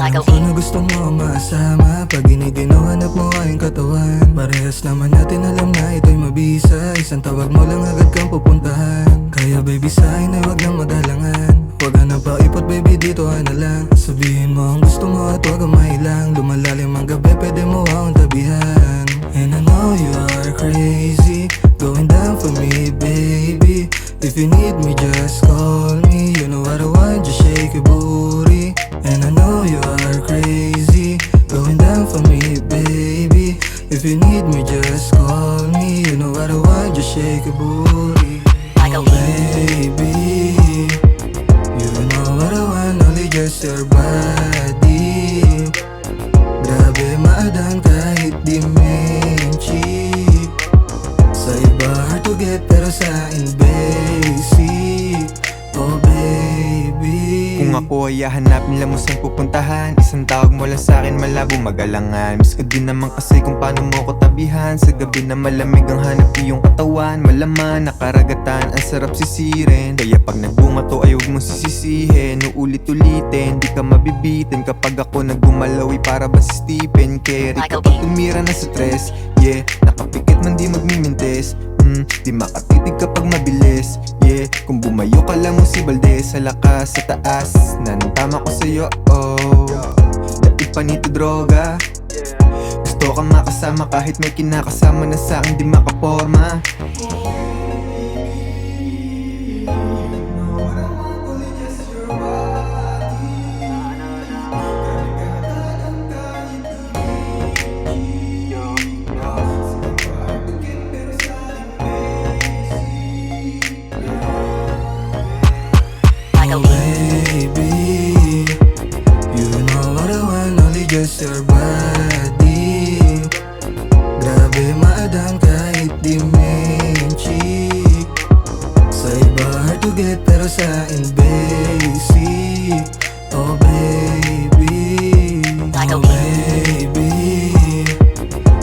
Alam ko na gusto mo masama pag iniginuhanap mo aking katawan. Parehas naman natin alam na ito'y mabisa. Isang tawag mo lang agad kang pupuntahan. Kaya baby sa'kin ay wag nang magalangan. Wag ka na paipot baby dito na lang. Sabihin mo ang gusto mo at wag kang mahilang. Lumalalim ang gabi pwede mo akong tabihan. And I know you are crazy, going down for me baby. If you need me just call me. You know what I want, just shake your booty. And I know you are crazy, going down for me baby. If you need me just call me. You know what I want, just shake your booty. Oh baby, you know what I want, only just your body. Grabe maadang kahit di menchi. Sa iba hard to get pero sa akin basic. Oh baby, kung ako ay hahanapin lang mo saan pupuntahan, isang tawag mo lang sa'kin malabo magalangan. Miss ko din naman kasi kung paano mo ko tabihan. Sa gabi na malamig ang hanap iyong katawan. Malaman, nakaragatan, ang sarap sisirin. Kaya pag nagbunga to ay huwag mong sisisihin. Uulit-ulitin, di ka mabibitin. Kapag ako naggumalawi para ba si Stephen Curry. Kapag tumira na sa stress, yeah, nakapikit man di magmimintes. Di makatitig kapag mabilis, yeah. Kung bumayo ka lang mo si Valdez, sa lakas, sa taas, nanatama ko sa'yo, oh. Dati pa nito droga, gusto kang makasama kahit may kinakasama na sa'kin di makaporma. oh baby, you know what I want, only just your body. Grabe maadang kahit di menchi. Sa iba hard to get pero sa akin basic. Oh baby, oh baby,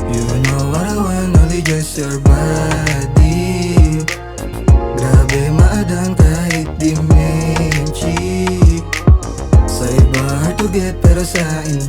you know what I want, only just your body. Grabe maadang kahit di menchi. Sa iba hard to get pero sa akin